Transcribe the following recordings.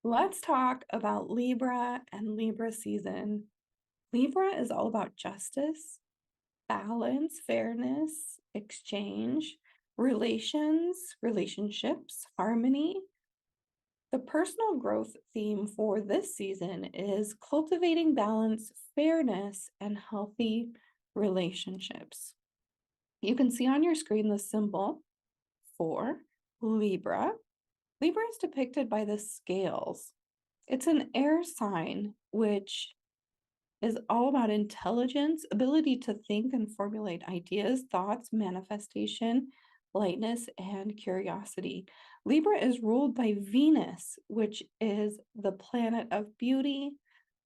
Let's talk about Libra and Libra season. Libra is all about justice, balance, fairness, exchange, relationships, harmony. The personal growth theme for this season is cultivating balance, fairness, and healthy relationships. You can see on your screen the symbol for Libra. Libra is depicted by the scales. It's an air sign, which is all about intelligence, ability to think and formulate ideas, thoughts, manifestation, lightness, and curiosity. Libra is ruled by Venus, which is the planet of beauty,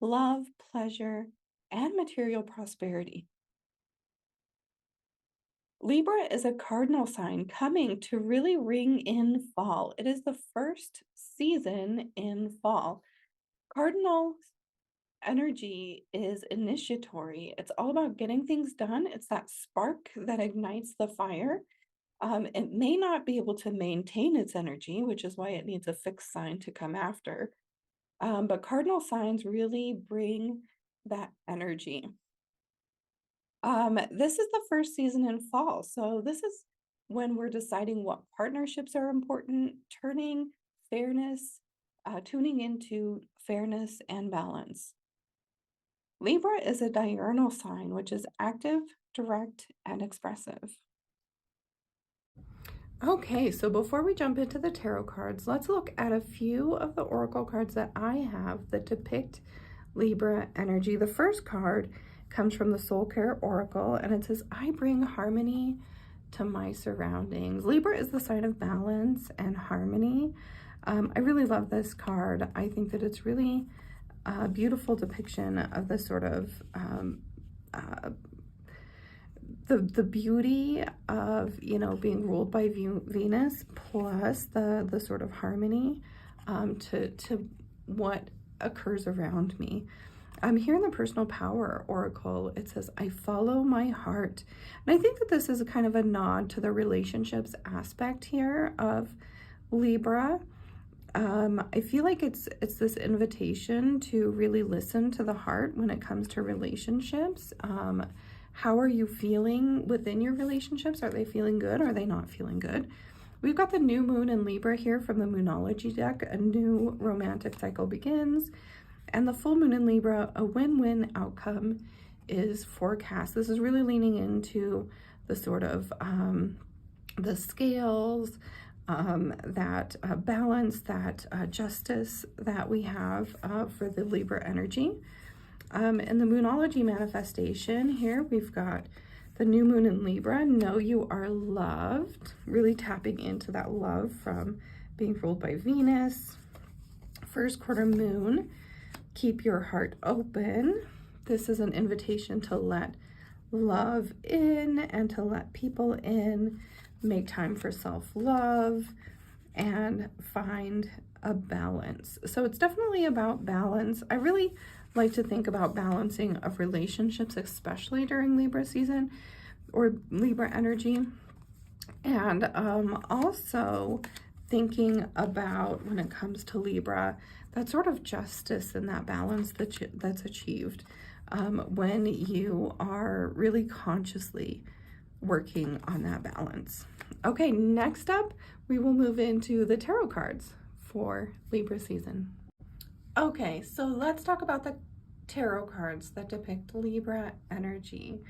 love, pleasure, and material prosperity. Libra is a cardinal sign coming to really ring in fall. It is the first season in fall. Cardinal energy is initiatory. It's all about getting things done. It's that spark that ignites the fire. It may not be able to maintain its energy, which is why it needs a fixed sign to come after. But cardinal signs really bring that energy. This is the first season in fall. So this is when we're deciding what partnerships are important, turning fairness, tuning into fairness and balance. Libra is a diurnal sign, which is active, direct, and expressive. Okay, so before we jump into the tarot cards, let's look at a few of the oracle cards that I have that depict Libra energy. The first card comes from the Soul Care Oracle, and it says, I bring harmony to my surroundings. Libra is the sign of balance and harmony. I really love this card. I think that it's really a beautiful depiction of the sort of the beauty of, being ruled by Venus, plus the sort of harmony to what occurs around me. Here in the Personal Power Oracle, it says, I follow my heart. And I think that this is a kind of a nod to the relationships aspect here of Libra. I feel like it's this invitation to really listen to the heart when it comes to relationships. How are you feeling within your relationships? Are they feeling good? Are they not feeling good? We've got the new moon in Libra here from the Moonology deck. A new romantic cycle begins. And the full moon in Libra, a win-win outcome is forecast. This is really leaning into the sort of the scales, that balance, that justice that we have for the Libra energy. In the Moonology manifestation here, we've got the new moon in Libra, know you are loved, really tapping into that love from being ruled by Venus. First quarter moon, keep your heart open. This is an invitation to let love in and to let people in, make time for self-love, and find a balance. So it's definitely about balance. I really like to think about balancing of relationships, especially during Libra season or Libra energy. And also thinking about, when it comes to Libra, that sort of justice and that balance that's achieved when you are really consciously working on that balance. Okay, next up, we will move into the tarot cards for Libra season. Okay, so let's talk about the tarot cards that depict Libra energy.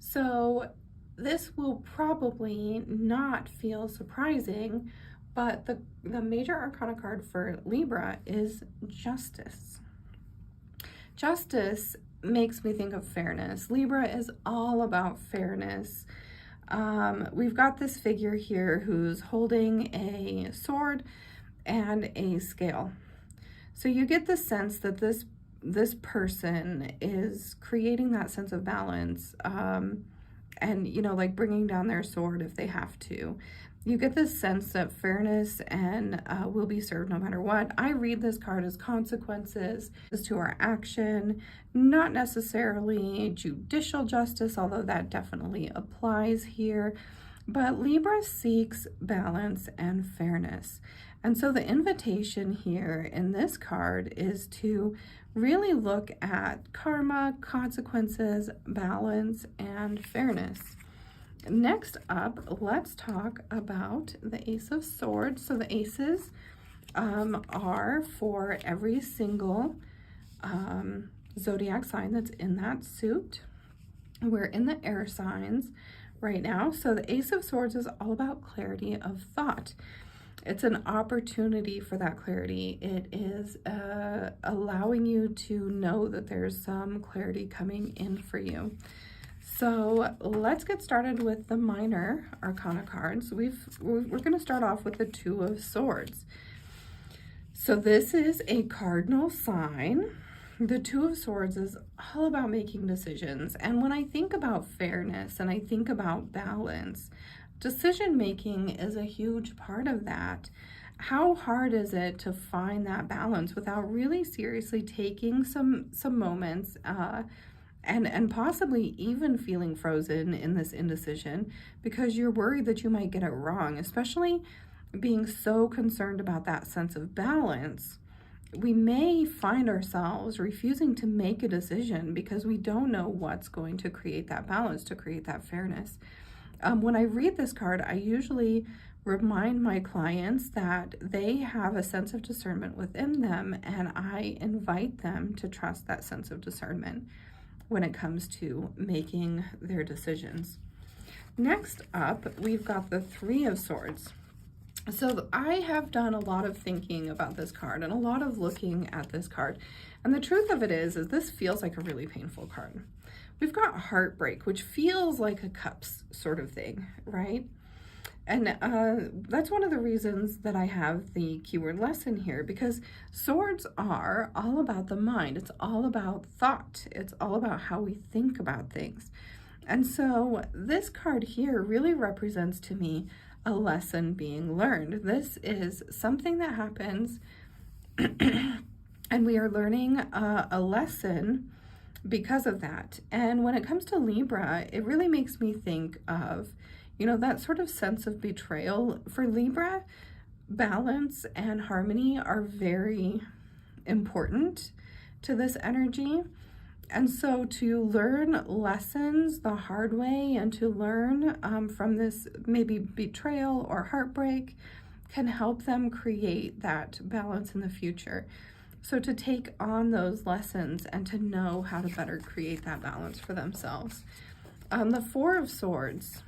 So this will probably not feel surprising, but the major arcana card for Libra is Justice. Justice makes me think of fairness. Libra is all about fairness. We've got this figure here who's holding a sword and a scale. So you get the sense that this person is creating that sense of balance, and, like bringing down their sword if they have to. You get this sense that fairness and will be served no matter what. I read this card as consequences to our action, not necessarily judicial justice, although that definitely applies here. But Libra seeks balance and fairness. And so the invitation here in this card is to really look at karma, consequences, balance, and fairness. Next up, let's talk about the Ace of Swords. So the aces are for every single zodiac sign that's in that suit. We're in the air signs right now. So the Ace of Swords is all about clarity of thought. It's an opportunity for that clarity. It is allowing you to know that there's some clarity coming in for you. So let's get started with the minor arcana cards. We're going to start off with the Two of Swords. So this is a cardinal sign. The Two of Swords is all about making decisions. And when I think about fairness and I think about balance, decision making is a huge part of that. How hard is it to find that balance without really seriously taking some moments and possibly even feeling frozen in this indecision because you're worried that you might get it wrong, especially being so concerned about that sense of balance. We may find ourselves refusing to make a decision because we don't know what's going to create that balance, to create that fairness. When I read this card, I usually remind my clients that they have a sense of discernment within them, and I invite them to trust that sense of discernment when it comes to making their decisions. Next up, we've got the Three of Swords. So I have done a lot of thinking about this card and a lot of looking at this card. And the truth of it is this feels like a really painful card. We've got heartbreak, which feels like a cups sort of thing, right? And that's one of the reasons that I have the keyword lesson here, because swords are all about the mind. It's all about thought. It's all about how we think about things. And so this card here really represents to me a lesson being learned. This is something that happens and we are learning a lesson because of that. And when it comes to Libra, it really makes me think of, you know, that sort of sense of betrayal. For Libra, balance and harmony are very important to this energy. And so to learn lessons the hard way and to learn from this maybe betrayal or heartbreak can help them create that balance in the future. So to take on those lessons and to know how to better create that balance for themselves. The Four of Swords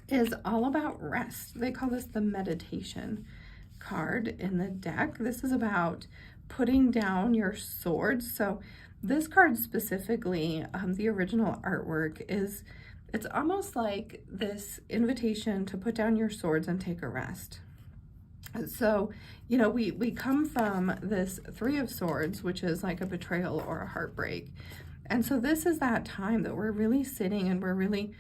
is all about rest. They call this the meditation card in the deck. This is about putting down your swords. So this card specifically, the original artwork it's almost like this invitation to put down your swords and take a rest. So, you know, we come from this Three of Swords, which is like a betrayal or a heartbreak. And so this is that time that we're really sitting and we're really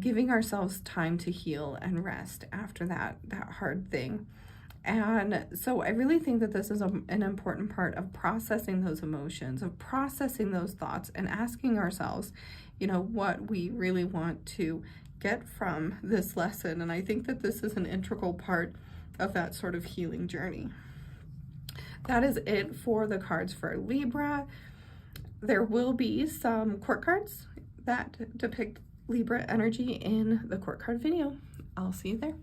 giving ourselves time to heal and rest after that hard thing. And so I really think that this is an important part of processing those emotions, of processing those thoughts and asking ourselves, you know, what we really want to get from this lesson. And I think that this is an integral part of that sort of healing journey. That is it for the cards for Libra. There will be some court cards that depict Libra energy in the court card video. I'll see you there.